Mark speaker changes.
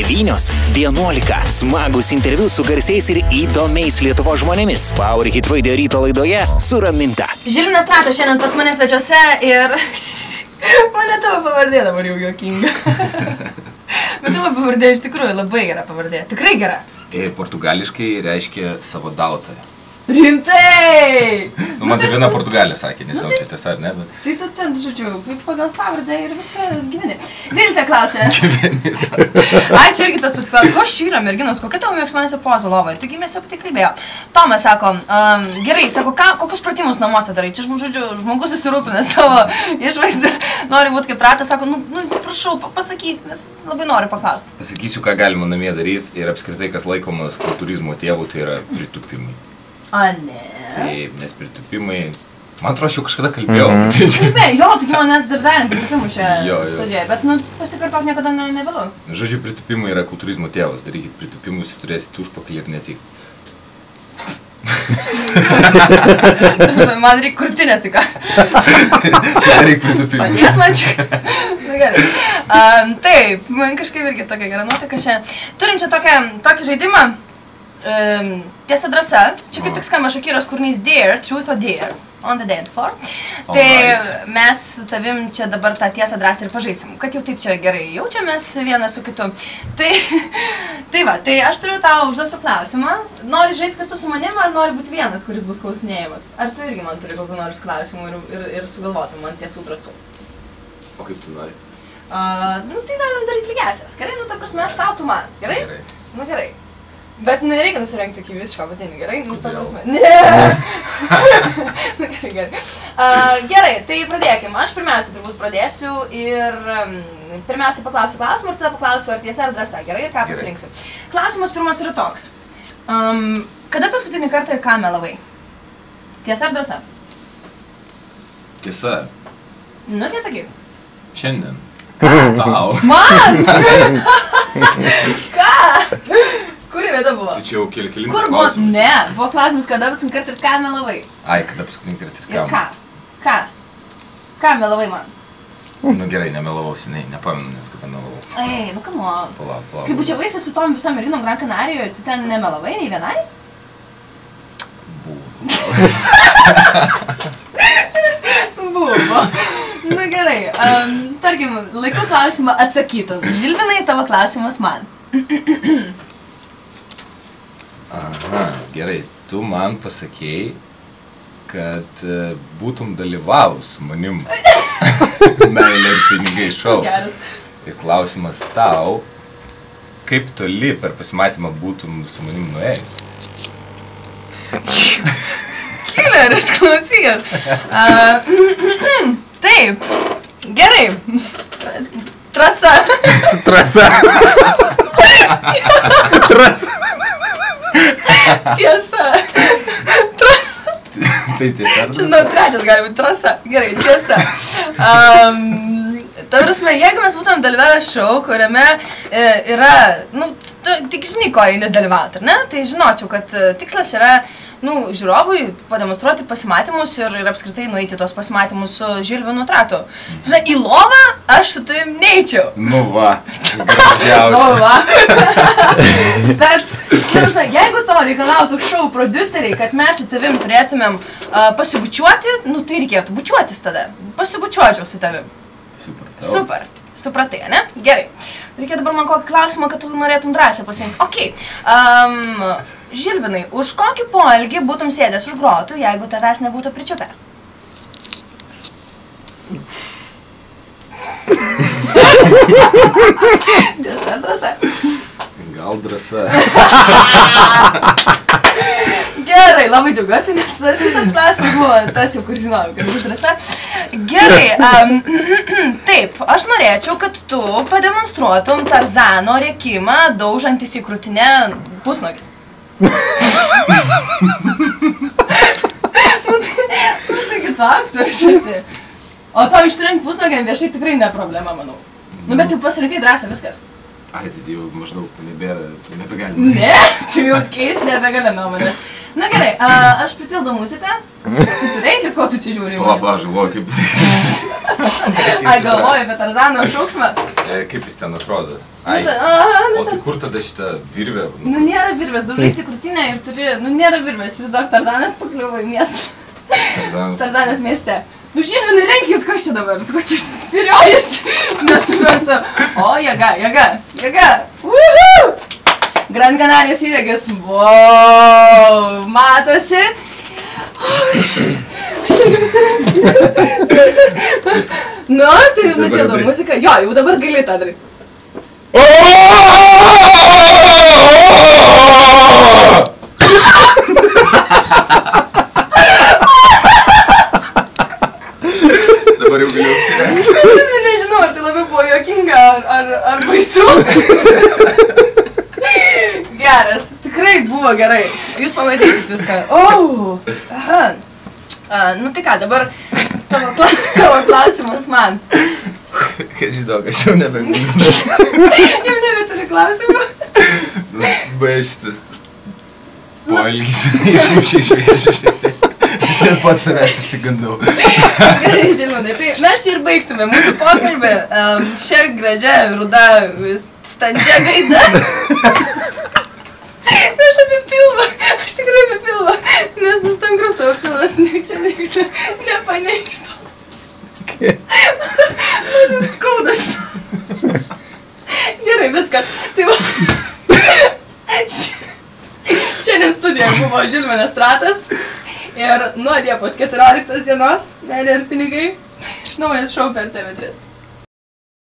Speaker 1: 9:11. Smagus interviu su garsiais ir įdomiais Lietuvos žmonėmis. Power Hit Radio ryto laidoje su Raminta.
Speaker 2: Žilvinas Ratas šiandien pas mane svečiuose ir... Mane tavo pavardė dabar jau juokinga. Bet tavo pavardė iš tikrųjų labai gera pavardė. Tikrai gera.
Speaker 3: Portugališkai reiškia savadautoja.
Speaker 2: Rimtai!
Speaker 3: Man tai viena Portugalė sakė, nežinau, čia tiesa ar ne, bet...
Speaker 2: Tai tu ten, žodžiu, kaip pagal pavardę ir viską gyveni. Viltė klausė.
Speaker 3: Gyvenis.
Speaker 2: Ai, čia irgi tas pats klausė. Ko šyra, merginos, kokia tavo mėgstamiausia poza lovoje? Taigi mes jau apie tai kalbėjom. Tomas sako, gerai, sako, kokius pratimus namuose darai? Čia, žodžiu, žmogus susirūpina savo išvaizdą, nori būti kaip Ratas, sako, prašau, pasakyk, nes labai noriu paklausti.
Speaker 3: Pasakysiu, ką galima namie daryti ir apskritai, kas laikomas kultūrizmo tėvų, tai yra pritupimai.
Speaker 2: A, ne.
Speaker 3: Taip, nes pritupimai... Man atrodo, aš jau kažkada kalbėjau.
Speaker 2: Jo, tik manęs dar darėm pritupimų šią studiją, bet, pasikartok niekada nevėlu.
Speaker 3: Žodžiu, pritupimai yra kultūrizmo tėvas. Darykit pritupimus ir turėsit užpakalį ir ne tik.
Speaker 2: Man reikia krūtinės tik ką.
Speaker 3: Reikia pritupimų.
Speaker 2: Padės man čia. Na gerai. Taip, man kažkaip irgi tokia gera nuotaika šiandien. Turim čia tokį žaidimą. Tiesa drąsa, čia kaip tik skamba Šakiros kūrinys Dare, Truth or Dare, on the dance floor. Tai mes su tavim čia dabar tą tiesą drąsiai ir pažaisim, kad jau taip čia gerai jaučiamės vienas su kitu. Tai va, tai aš turiu tau užduosiu klausimą. Nori žaisti kartu su manim, ar nori būti vienas, kuris bus klausinėjimas? Ar tu irgi man turi kokių nors klausimų ir sugalvotum man tiesų drąsų?
Speaker 3: O kaip tu nori?
Speaker 2: Tai galim daryti lygiasias, gerai? Ta prasme, aš tau, tu man, gerai? Nu gerai. Bet nereikia nusirengti iki visiško apatinį, gerai? Ta prasme. Ne! Gerai. Gerai, tai pradėkim. Aš pirmiausia turbūt pradėsiu ir pirmiausia paklausiu klausimą ir tada paklausiu, ar tiesa ar drąsa, gerai? Ir ką pasirinksi. Klausimas pirmas yra toks. Kada paskutinį kartą ir ką melavai? Tiesa ar drąsa?
Speaker 3: Tiesa.
Speaker 2: Nu, tai atsakyk.
Speaker 3: Šiandien.
Speaker 2: Ką?
Speaker 3: Tau.
Speaker 2: Man! Ką? Kuri vieta buvo?
Speaker 3: Tai čia jau kelintas
Speaker 2: Kur buvo?
Speaker 3: klausimas.
Speaker 2: Ne, buvo klausimas, kada paskutinį kartą ir ką melavai.
Speaker 3: Ai, kada paskutinį kartą ir
Speaker 2: Ir ką? Ką? Ką melavai man?
Speaker 3: Nu gerai, nemelavau seniai, nepamenu, nes kada melavau.
Speaker 2: Ei, nu come on.
Speaker 3: Palauk.
Speaker 2: Kai bučiavaisi su tom visom merginom Gran Canarijoje, tu ten nemelavai nei vienai? Buvo. Nu gerai, tarkim, laiku klausimą atsakytum. Žilvinai, tavo klausimas man.
Speaker 3: Aha, gerai, tu man pasakėjai, kad būtum dalyvavus su manim Meilė ir pinigai šou.
Speaker 2: Geras.
Speaker 3: Ir klausimas tau, kaip toli per pasimatymą būtum su manim nuėjus?
Speaker 2: Killeris, klausykit. Taip, gerai. Trasa.
Speaker 4: Trasa.
Speaker 2: Tiesa.
Speaker 3: Tai tiesa.
Speaker 2: Čia trečias gali būti trasa. Gerai, tiesa. Ta prasme, jeigu mes būtum dalyvavę šou, kuriame yra, tik žinai, ko jį nedalyvauti, ar ne? Tai žinočiau, kad tikslas yra, žiūrovui pademonstruoti pasimatymus ir apskritai nueiti tuos pasimatymus su Žilvinu Tratu. Į lovą aš su tavim neičiau.
Speaker 3: Nu va, gražiausia.
Speaker 2: Nu va. Bet, jeigu to reikalautų šou produceriai, kad mes su tavim turėtumėm pasibučiuoti, tai reikėtų bučiuotis tada. Pasibučiuočiau su tavim. Super. Supratai, ne? Gerai. Reikia dabar man kokį klausimą, kad tu norėtum drąsiai pasirinkti. Ok. Žilvinai, už kokį poelgį būtum sėdęs už grotų, jeigu tavęs nebūtų pričiupę? Tiesa ar drąsa?
Speaker 3: Gal drąsa.
Speaker 2: Gerai, labai džiaugiuosi, nes šitas klausimas buvo tas jau, kur žinojau, kad bus drąsa. Gerai, taip, aš norėčiau, kad tu pademonstruotum Tarzano rėkimą, daužantis į krūtinę pusnuogis. Taigi tu aktorius esi. O to išsirinkti pusnuogiam viešai tikrai ne problema, manau. Bet tu pasirinkai drąsiai viskas.
Speaker 3: Ai, tai jau maždaug nebegalime.
Speaker 2: Ne, čia jau keisti nebegalime manęs. Na gerai, aš pritildu muziką. Tu reikia, ko tu čia žiūri?
Speaker 3: Pala, žinau, kaip...
Speaker 2: Ai, galvoju apie Tarzano šauksmą.
Speaker 3: Kaip jis ten atrodo? Ai, o tai kur tada šitą virvę?
Speaker 2: Nu, nėra virvės, daužaisi krūtinę ir turi, nu, nėra virvės, vis daug Tarzanas pakliuvo į miestą. Tarzanas mieste. Nu, Žilvinai, renkis, kas čia dabar? Tu ko čia spiriojasi? Nesuprantu. O, jėga. Uhu! Gran Canarijos įdegis. Wow, matosi. Aš irgi visą. Nu, tai nutėdo muzika. Jo, jau dabar gali tą daryti.
Speaker 3: Dabar jau galiu apsirengti.
Speaker 2: Nežinau, ar tai labiau buvo juokinga, ar baisu. Geras, tikrai buvo gerai. Jūs pamatysit viską. Aha. Nu tai ką, dabar tavo klausimas man.
Speaker 3: Kad žinok, aš jau nebegaliu.
Speaker 2: Jau nebeturi klausimų?
Speaker 3: Baig šitas poelgis. Aš net pats savęs išsigandau.
Speaker 2: Gerai, Žilvinai, tai mes čia ir baigsime mūsų pokalbį. Šia gražia, ruda, standžia gaida. Aš apie pilvą, aš tikrai apie pilvą, nes nustangrus tavo pilvas, čia nepaneigs to. Man skaudas. Gerai, viskas. Tai va. Šiandien studijoje buvo Žilvinas Stratas ir nuo Liepos 14 dienos, Meilė ir pinigai, naujas šou per TV3.